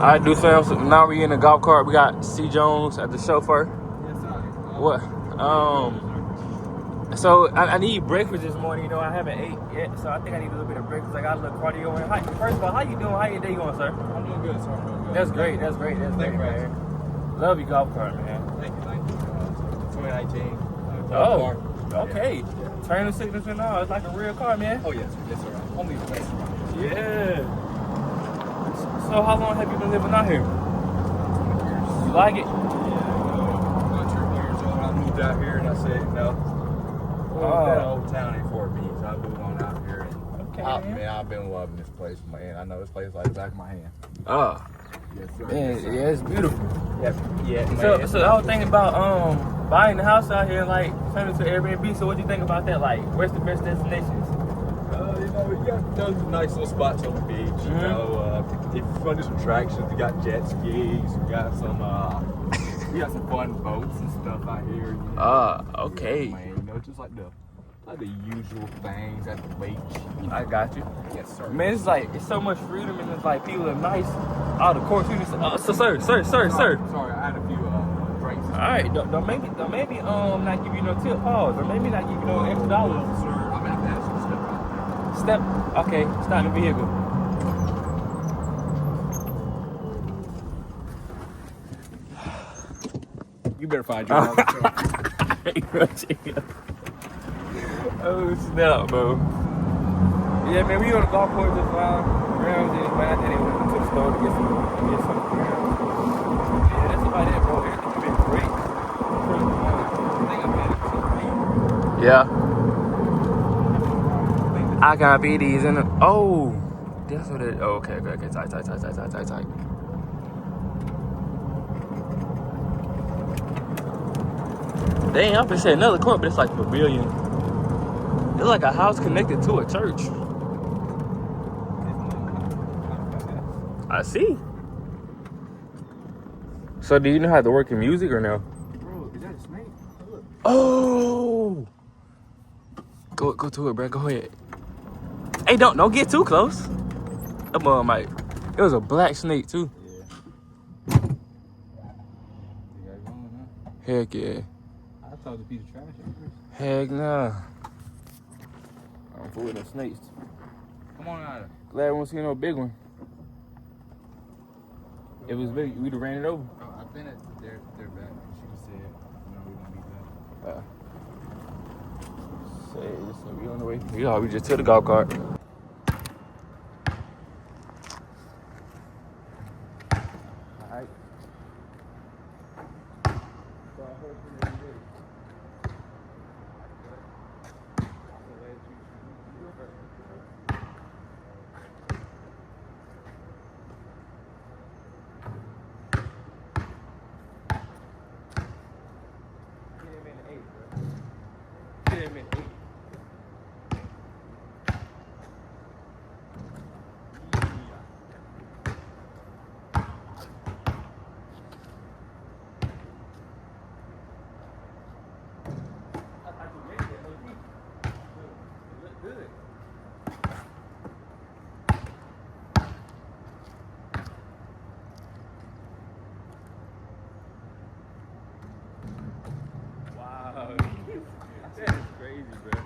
Alright, do fam. So now we in the golf cart. We got C. Jones at the chauffeur. Yes, sir. What? So I need breakfast this morning. You know, I haven't ate yet, so I think I need a little bit of breakfast. I got a little cardio in. First of all, how you doing? How your day going, sir? I'm doing good, sir. I'm doing good. That's great. That's great. That's great, man. Love your golf cart, man. Thank you. 2019. Oh, okay. Yeah. Turning sickness and all. It's like a real car, man. Oh, yes, sir. Yes, sir. Only the best. Yeah. So how long have you been living out here? 20 years. You like it? Yeah. I'm 30 years old. I moved out here and I said, no. That old town ain't for me, so I moved on out here. And Okay, man, I've been loving this place, man. I know this place like the back of my hand. Oh. Yes, sir. Man, Yes, sir. yeah, it's beautiful. Yeah, man. So I was thinking about buying a house out here, like turning to Airbnb. So what do you think about that? Like, where's the best destinations? You know, you got those nice little spots on the beach. Mm-hmm. You know, if you want to do some attractions, you got jet skis, you got some fun boats and stuff out here. You know, Okay. Yeah, man, you know, just like the usual things at the beach. I got you. Yes, sir. Man, it's like it's so much freedom and it's like people are nice. All the courts, so sir. Sorry, I had a few drinks. All right, don't maybe not give you no tip, pause, or maybe not give you no extra dollars. Sir, I'm gonna have to ask you to step out. Okay, start the vehicle. You better find your mom. Oh snap, bro. Yeah, man, we on the golf course just around and man, I think they went to the store to get some grounds. Yeah, that's about it, bro. Everything's been great. Yeah. I got BDs in it. Oh, that's what it. Oh, okay. Tight. Dang, I'm gonna say another court, but it's like pavilion. It's like a house connected to a church. I see. So do you know how to work in music or no? Bro, is that a snake? Look. Oh! Go to it, bro. Go ahead. Hey, don't get too close. That boy might. It was a black snake too. Yeah. You got it going, huh? Heck yeah. I thought it was a piece of trash at first. Heck nah. I'm full of them snakes. Come on out of Glad we won't see no big one. If it was big, we'd have ran it over. Oh, I think that they're back. She said, no, we're gonna be back. Say, we on the way. Yeah, we just took the golf cart. Alright. Wow. That is crazy, bro.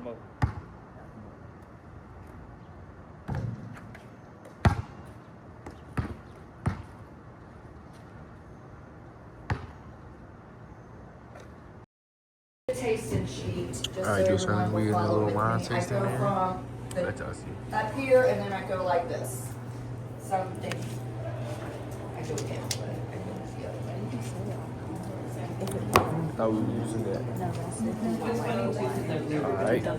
One more. Tasting sheet, just so Alright, do everyone something. We will in a follow little with wine me. I tasting go area. from Let y'all see. up here and then I go like this. Something. I go down, but I go the other way. I thought we were using that. Alright. Some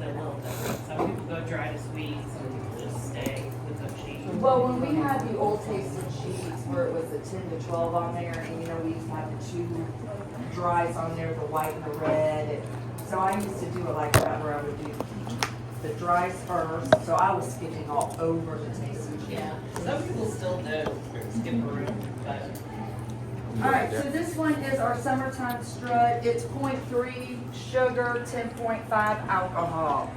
people go dry to sweet, some people just stay with the cheese. Well, when we had the old tasting sheets where it was a 10 to 12 on there, and you know, we used to have the two dries on there, the white and the red. And so I used to do it like that where I would do the dries first. So I was skipping all over the tasting sheet. Yeah, some people still do skip around, but All right, so this one is our summertime strut. It's 0.3 sugar, 10.5 alcohol.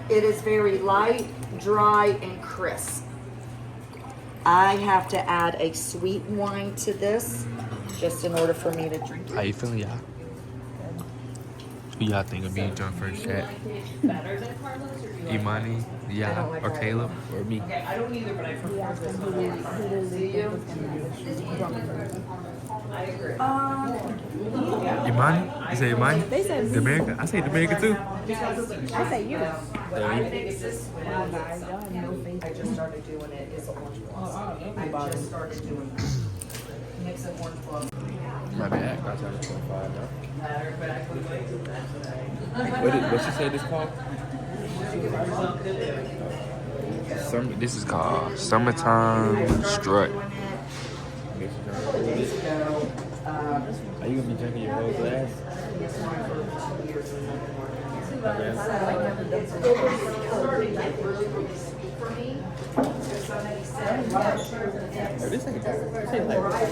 It is very light, dry, and crisp. I have to add a sweet wine to this just in order for me to drink it. How you feeling, y'all? Who y'all think of being drunk first chat? better than Carlos, or do you like Imani, I don't yeah, like or either. Caleb, or me? Okay, I don't either, but I prefer this one. See you? I agree. Imani? You say Imani? They said me. Jamaica? I say Jamaica too. I say you. I mix this with, I just started doing it, it's orange blossom. I just started doing it. Mix of orange blossom. My bad. I got y'all 25 now. Better, but I couldn't wait till that today. What she say this called? This is called Summertime Strut. Days ago, Are you gonna be drinking your whole glass? it's starting to get really, really sweet for me. So somebody said, well, This ain't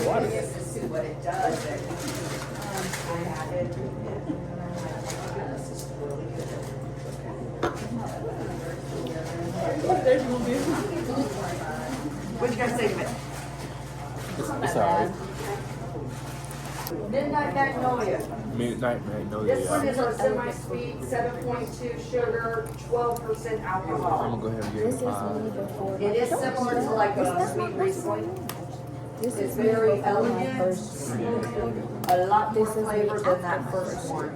water. To see what it does. I added. This is really good. What you guys think of it? It's alright. Midnight Magnolia. Midnight Magnolia. This one is our semi-sweet, 7.2 sugar, 12% I'm alcohol. gonna go ahead and get it. It is similar to like a sweet Riesling. It's very elegant, a lot more flavor than that first one.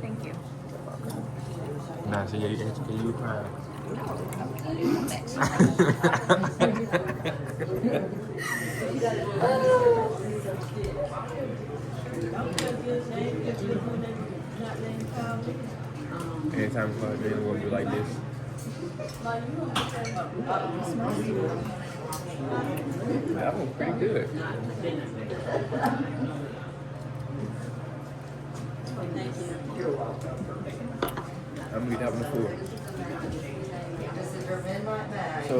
Thank you. Nah, so you crying. Anytime it's hard, they're gonna do like this. That one's pretty good. You're welcome. I'm gonna get that one before. This is your Midnight Mag. So,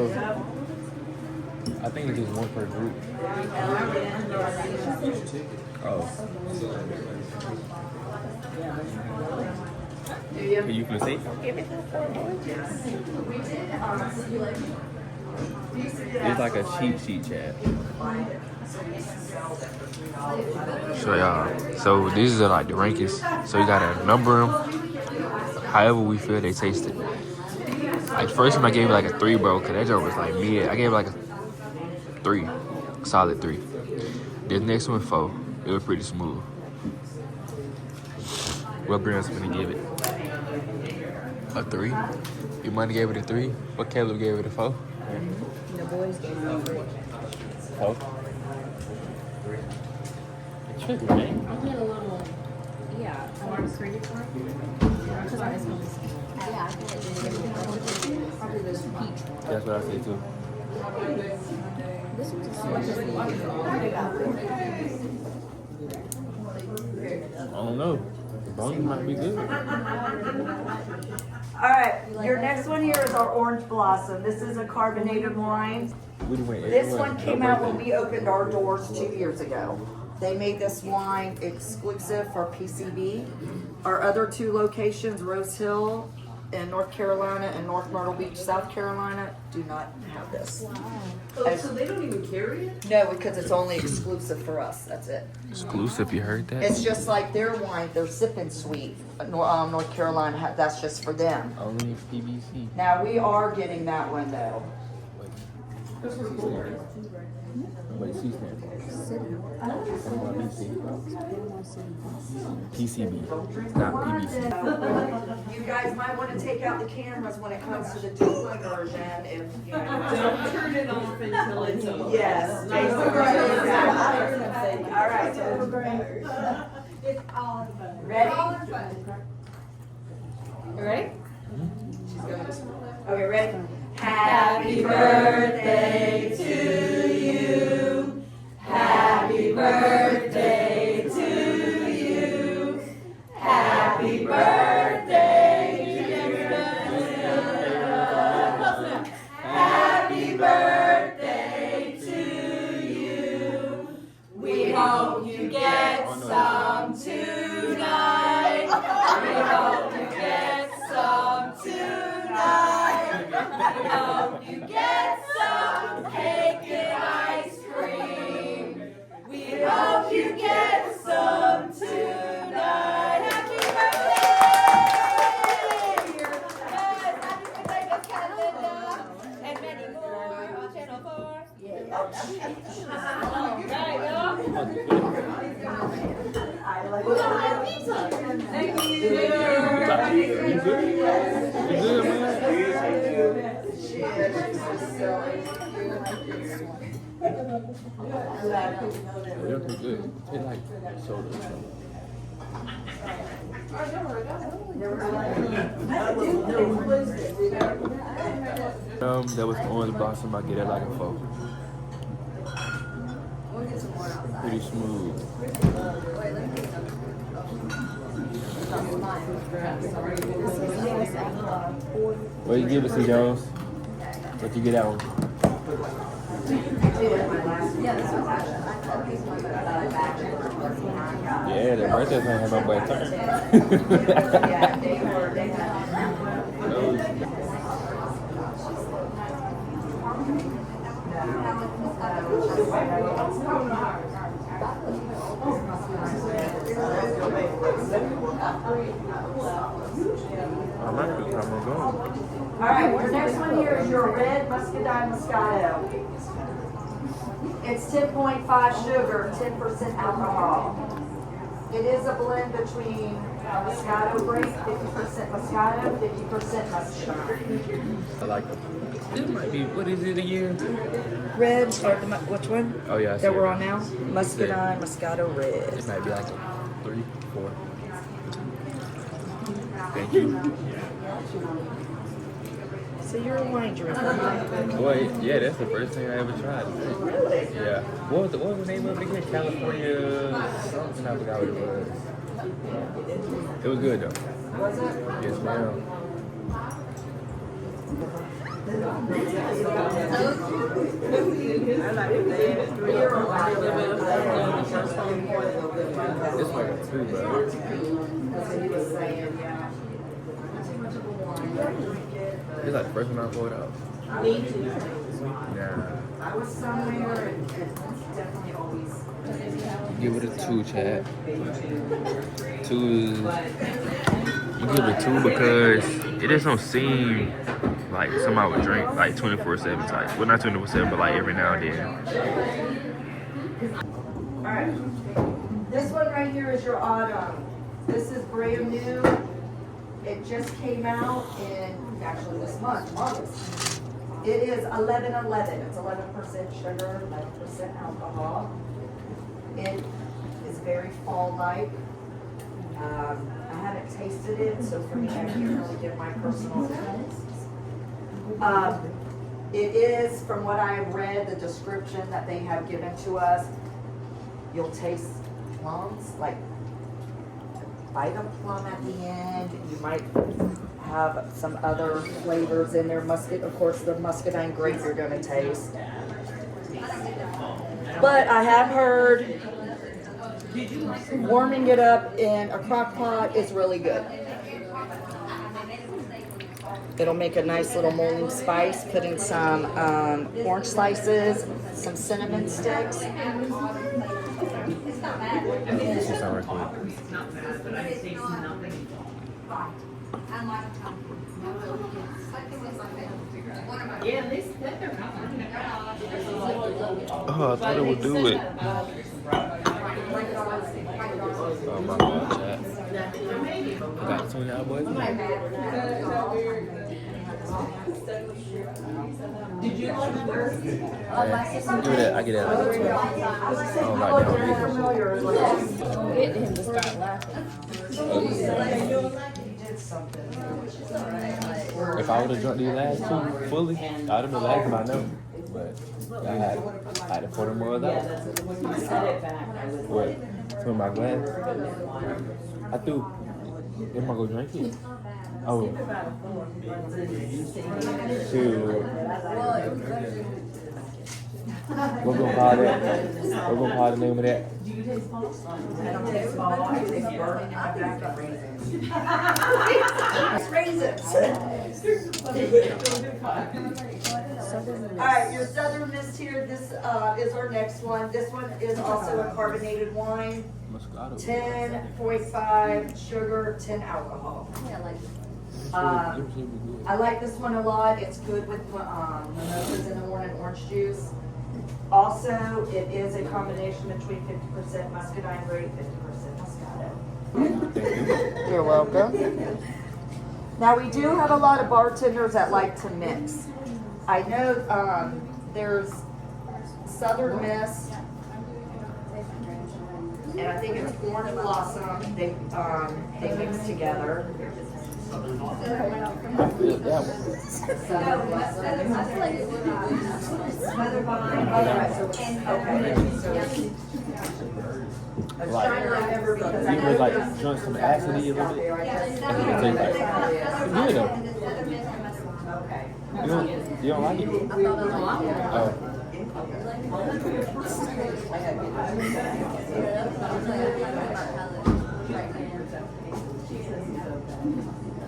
I think it's just one per group. Oh. Do you? Can you can see? We did, It's like a cheat sheet chat. So y'all, so these are like the rankings. So you gotta number them however we feel they tasted. Like first time I gave it like a 3, bro, cause that joke was like mid. I gave it like a 3, solid 3. This next one 4. It was pretty smooth. What Brandon's gonna give it? A 3. Your money gave it a 3. What Caleb gave it a 4? The boys gave me a 3. 4. 3. It's tricky, man. I get a little, yeah. I want to credit for it. Because I smell this. Yeah, I think it's probably this peach one. That's what I say too. This one's a I don't know. The bones might be good. All right, your next one here is our Orange Blossom. This is a carbonated wine. This one came out when we opened our doors 2 years ago. They made this wine exclusive for PCB. Our other 2 locations, Rose Hill in North Carolina and North Myrtle Beach, South Carolina, do not have this. Oh, so they don't even carry it? No, because it's only exclusive for us. That's it. Exclusive, you heard that? It's just like their wine, their sipping sweet. North Carolina, that's just for them. Only PBC. Now we are getting that one though. What does C stand for? PCB, not PBC. You guys might want to take out the cameras when it comes to the dual version if you know. Don't turn it off until it's over. Yes, basically. All right. It's all in fun. Ready? All in fun. You ready? Okay, ready? Happy birthday to you. Happy birthday to you. Happy birthday, dear Linda. Happy birthday to you. We hope you get some tonight. We hope you get some tonight. We hope you get some cake and ice cream. We hope you get some tonight. Happy birthday! Yes, happy birthday, Miss Canada. And many more on Channel 4. Yeah. Right, y'all. Thank you. They don't taste good. They like soda. That was the orange blossom. I get it like a four. Pretty smooth. What you give us, C. Jones? What you get out one? Yeah, the birthday thing had my boy turn. I might be coming going. All right, your next one here is your red muscadine moscato. It's 10.5 sugar, 10% alcohol. It is a blend between Moscato grape, 50% Moscato, 50% muscadine. I like it. This might be, what is it again? Red, or which one? Oh, yeah. I see That we're it. on now? Muscadine, Moscato red. This might be like a 3, 4. Thank you. So you're a wine drinker. Boy, yeah, that's the first thing I ever tried. Really? Yeah. What was the name of it again? California something, I forgot what it was. It was good though. Was it? Yes, ma'am. It's like a 2, bro. That's what he was saying, yeah. It's like the first one I poured out. Me too. Yeah. I was somewhere and definitely always. Give it a 2, Chad. 2 is... You give it a 2 because it just don't seem like something I would drink like 24/7 type. Well, not 24/7, but like every now and then. Alright. This one right here is your autumn. This is brand new. It just came out in, actually this month, August. It is 1111. It's 11% sugar, 11% alcohol. It is very fall-like. I haven't tasted it, so for me, I can't really give my personal opinion. It is, from what I read, the description that they have given to us, you'll taste plums, like bite a plum at the end. You might have some other flavors in there. Of course, the muscadine grape you're going to taste. But I have heard warming it up in a crock pot is really good. It'll make a nice little morning spice. Put in some orange slices, some cinnamon sticks. This is sour quick. Yeah, at least they're Oh, I thought it would do it. Oh my God, chat. I got $20 boys. Did you like yours? Give me that. I get that. I don't like that one. Get him to start laughing. If I would have drunk these last two fully, I'd have been laughing by now. But I had to pour them all out. What? From my glass? I threw. Am I gonna drink it? Oh. Shoot. We're gonna call that. We're gonna call the name of that. All right, your Southern Miss here. This is our next one. This one is also a carbonated wine. 10.5 sugar, 10 alcohol. I like this one a lot. It's good with mimosas in the morning, orange juice. Also, it is a combination between 50% muscadine grape, 50% Moscato. You're welcome. Now, we do have a lot of bartenders that like to mix. I know there's Southern Miss, and I think it's Orange Blossom. They mix together. Southern I was trying to remember because I know like drunk some acid in a little bit. And it tastes like good though. Okay. You don't like it? Oh.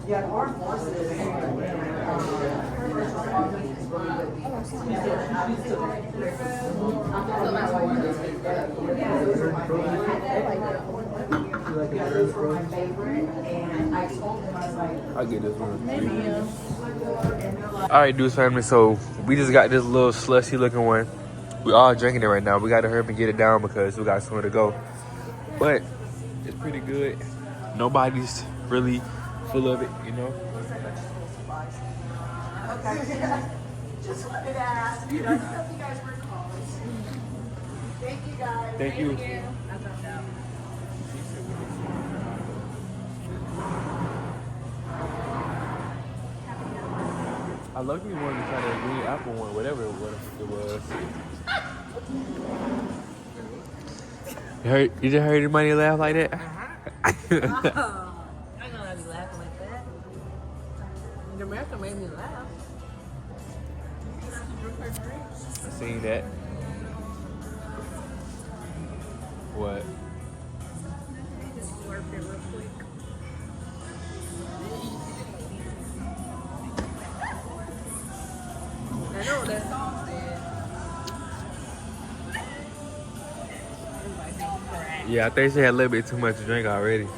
Yeah, our horses. I get this one. Alright, dudes family, so we just got this little slushy looking one. We all drinking it right now. We gotta hurry up and get it down because we got somewhere to go. But it's pretty good. Nobody's really full of it, you know. Okay. Just wanted to ask, you know, if you guys were called. Thank you guys. Thank you. I love you wanted to try that green apple one, whatever it was. You just heard anybody laugh like that? I know I'd be laughing like that. The America made me laugh. I seen that. What? Just slurped it real quick. I know what that song said. Yeah, I think she had a little bit too much to drink already. You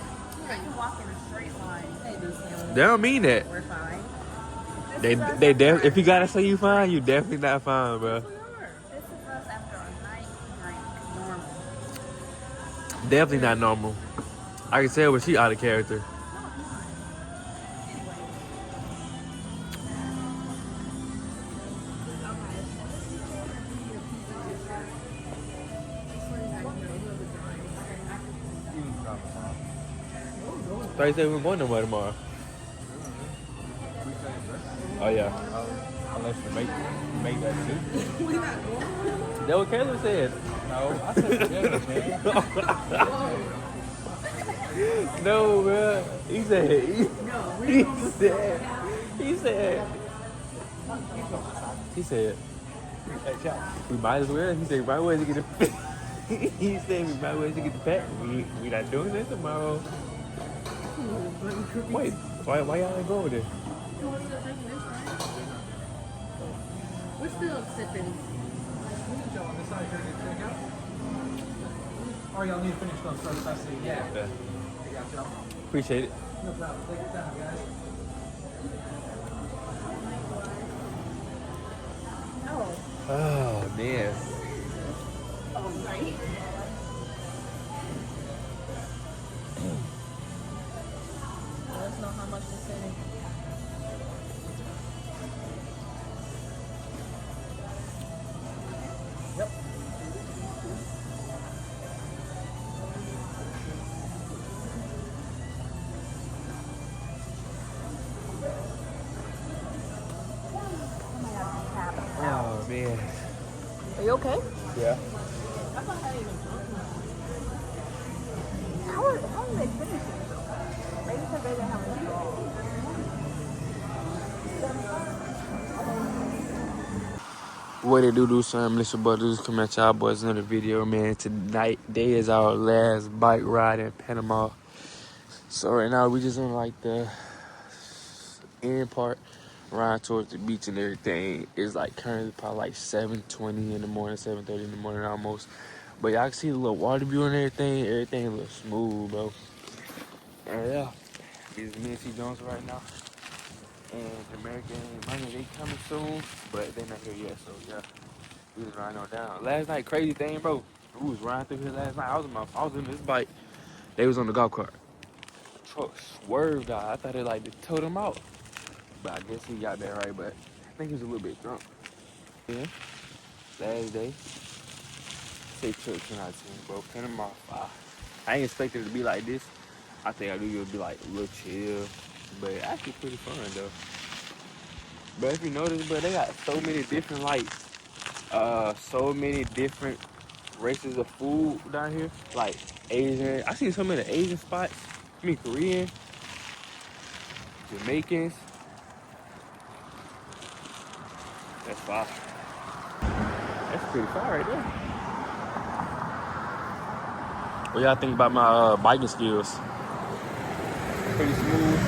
walk in a straight line. They do say They don't mean that. we're fine. If you gotta say you fine, you definitely not fine, bro. This is us after a night drink, normal. Definitely not normal. I can tell when she out of character. Thought you said we were going somewhere tomorrow. Oh yeah. Unless you make that too. We not going. That what Caleb said. No, I said together, man. No, bro. He said. He said. We might as well. He said we might as well to get the. He said we might as well to get the pack. We not doing this tomorrow. Wait, why y'all ain't going there? We're still sipping. On this side here to check out. Or y'all need to finish those first, I see. Yeah. Yeah. I got y'all. Appreciate it. No problem. Take your time, guys. Oh, Oh man. right. Let us know how much to send. Yep. Oh man. Are you okay? Yeah. How did they finish it? Maybe because they didn't have a straw. What it do, son? Mr. Brothers coming at y'all boys another video, man. Today is our last bike ride in Panama. So right now we just on like the end part, riding towards the beach and everything. It's like currently probably like 7:20 in the morning, 7:30 in the morning almost. But y'all can see the little water view and everything. Everything looks smooth, bro. And yeah, it's me and T Jones right now. And American Money, they coming soon, but they not here yet, so yeah. We was riding on down. Last night, crazy thing, bro. We was riding through here last night. I was in this bike. They was on the golf cart. Truck swerved out. I thought it like towed him out. But I guess he got that right, but I think he was a little bit drunk. Yeah. Last day. Safe trip 10 out of 10, bro. Panama 5. I ain't expected it to be like this. I think I knew it would be like a little chill. But actually pretty fun though. But if you notice, bro, they got so many different so many different races of food down here. Like Asian. I seen so many Asian spots. I mean Korean, Jamaicans. That's fire. That's pretty fire right there. What y'all think about my biking skills? Pretty smooth.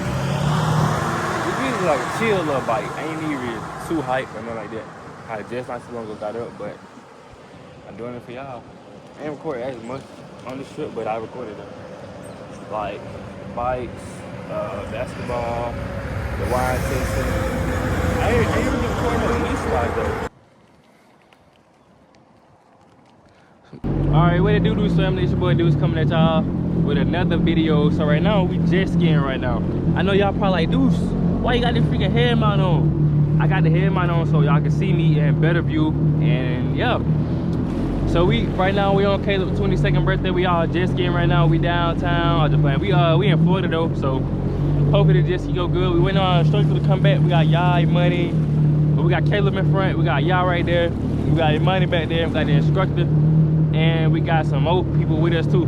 This is like a chill little bike. I ain't even too hype or nothing like that. I just not too long ago got up, but I'm doing it for y'all. I ain't recorded as much on this trip, but I recorded it. Like bikes, basketball, the wine testing. I ain't really recording on these slides though. Alright, what it do, family? It's your boy Deuce coming at y'all with another video. So right now, we jet skiing right now. I know y'all probably like, Deuce, why you got this freaking head mount on? I got the head mount on so y'all can see me in better view, and yeah. So right now we on Caleb's 22nd birthday. We all jet skiing right now. We downtown. I just playing. We in Florida though, so hopefully the jet ski go good. We went on a straight to the comeback. We got Y'all Money, but we got Caleb in front. We got Y'all right there. We got Money back there. We got the instructor. And we got some more people with us too.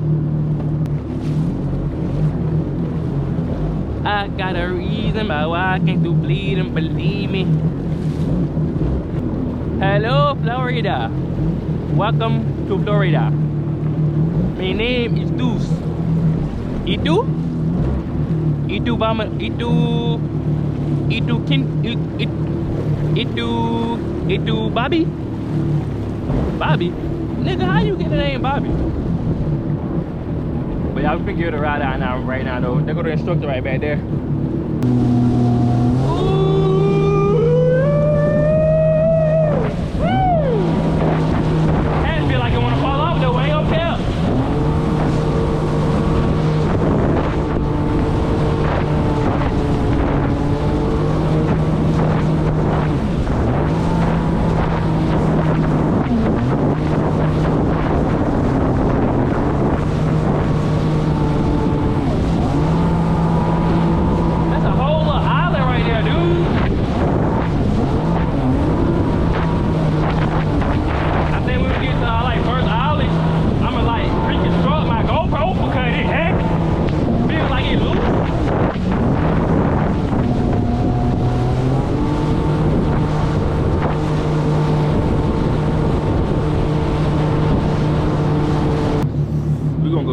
I got a reason why I can't do bleeding, believe me. Hello, Florida. Welcome to Florida. My name is Deuce. Itu Bobby? Bobby? Nigga, how you get the name Bobby? But y'all can give it a ride out now, right now though. There go the instructor right back there. Hands feel like it wanna fall off though, I ain't gonna tell.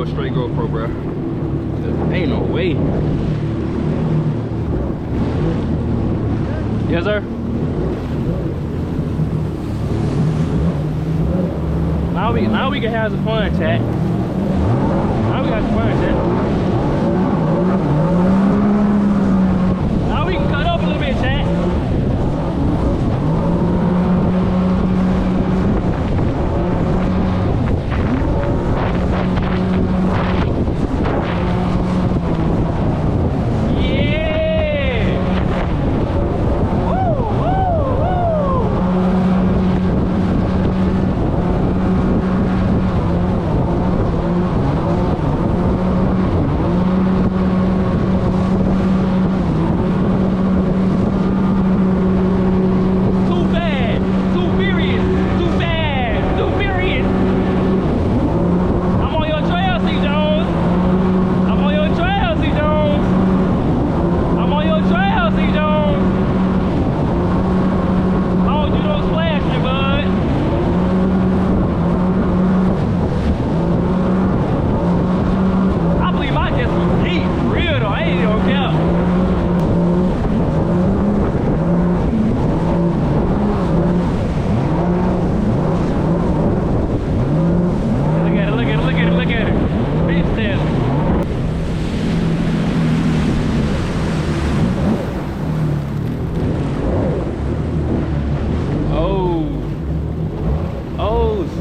Straight GoPro, bro. Ain't no way. Yes, sir. Now we can have some fun, chat. Now we got some fun, chat. Now we can cut up a little bit, chat.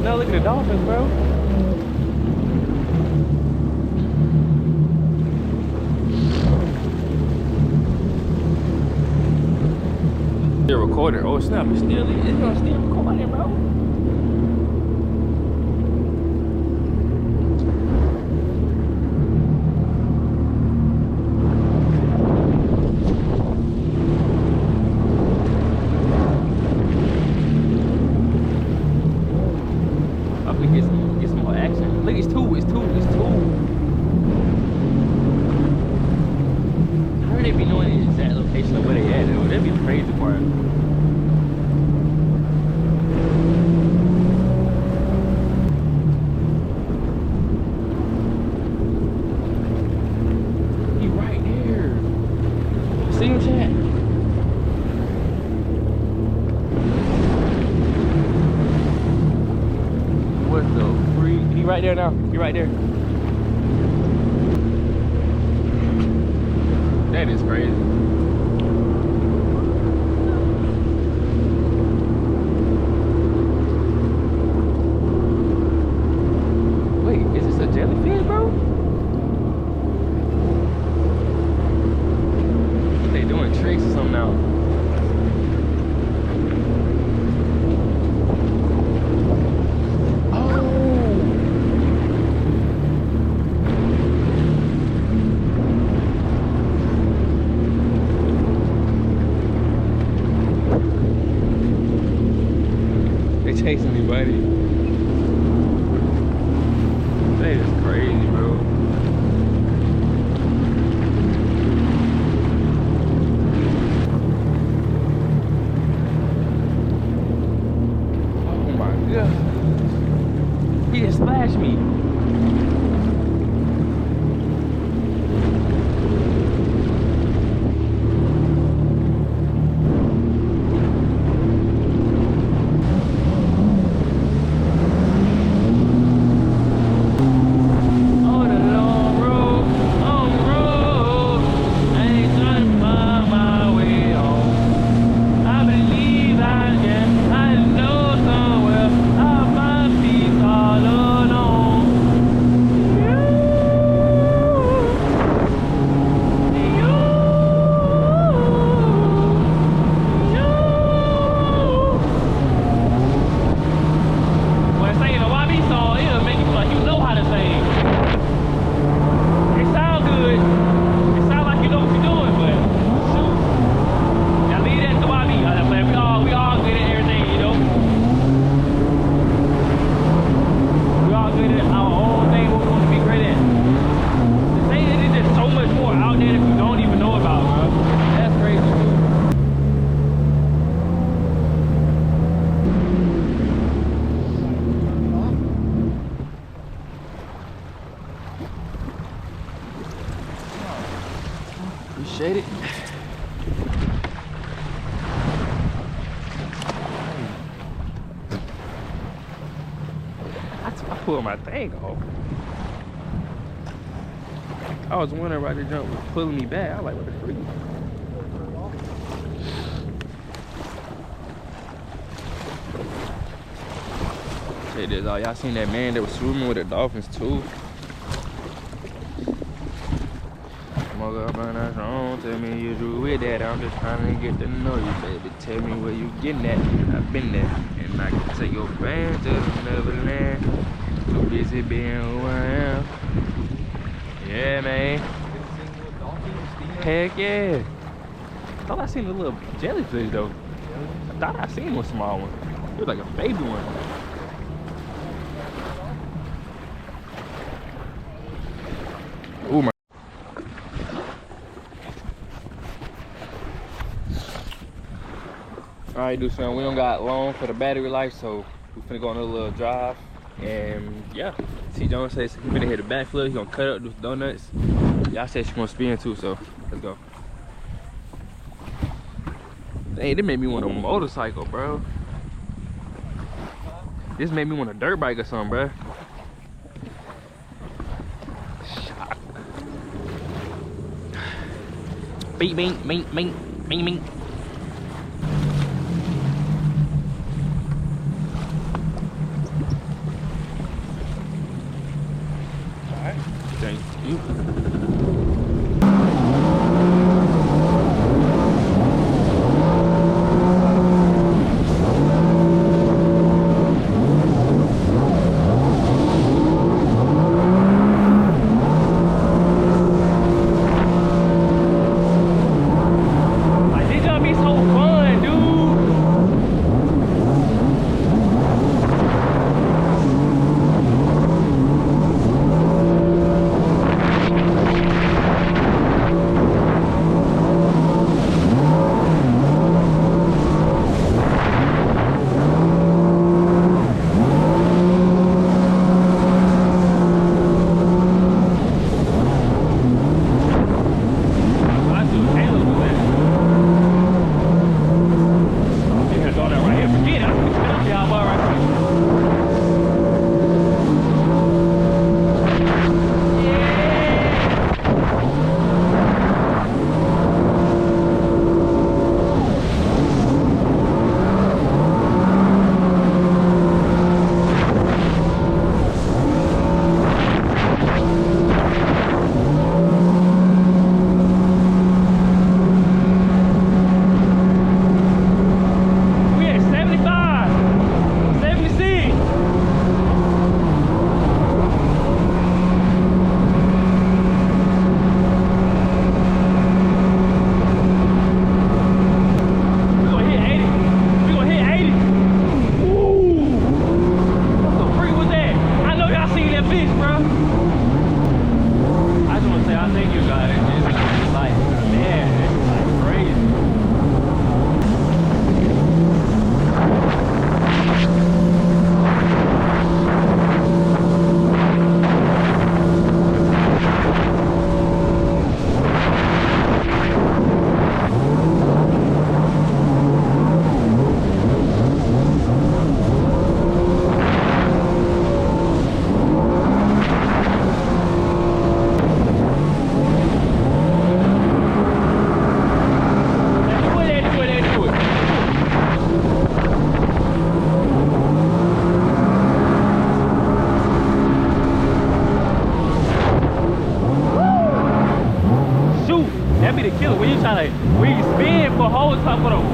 Now look at the dolphins, bro. They're recording. Oh snap! It's gonna still recording, bro. Get some more action. Look, it's two. How would they be knowing the exact location of where they at? Though? That'd be the crazy part. He right there. See him, chat? What the freak? He right there now. He right there. That is crazy. Wait, is this a jellyfish, bro? They doing tricks or something now. Chasing me, buddy. That is crazy, bro. Oh my god. He just splashed me. Appreciate it. pull my thing off. I was wondering why the jump was pulling me back. I was like, what the freak? Check this out. Y'all seen that man that was swimming with the dolphins too? Mother up on that song, tell me you do with that. I'm just trying to get to know you, baby. Tell me where you getting at. I've been there, and I can take your band to Neverland. Too busy being who I am. Yeah, man. Heck yeah. I thought I seen a little jellyfish though. I thought I seen one small one. It was like a baby one. Ooh, my. Alright, dude, son, we don't got long for the battery life, so we finna go on a little drive. And yeah, T. Jones says he finna hit a backflip. He gonna cut up those donuts. Y'all said she gonna spin too, so let's go. Dang, this made me want a motorcycle, bro. This made me want a dirt bike or something, bro. Shot. Beep, beep, beep, beep, beep, beep. Alright, thank you.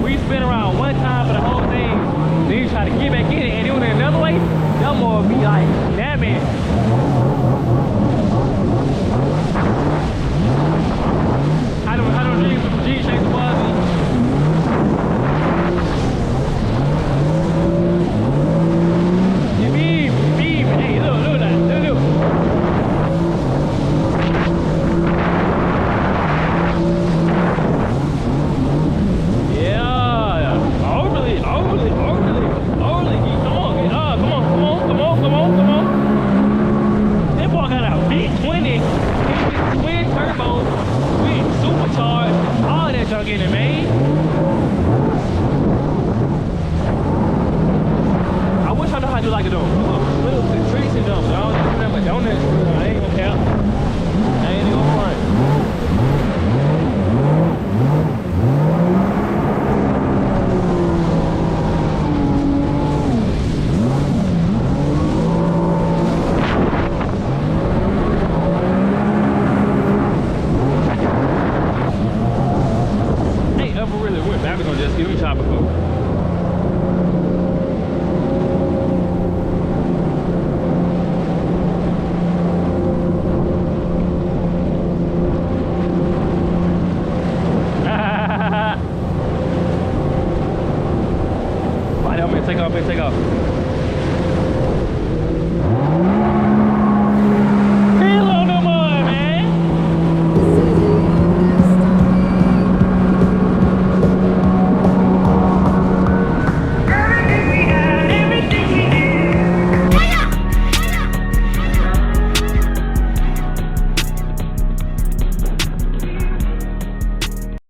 We spin around one time for the whole thing, then you try to get back in it, and doing it another way, that more be like,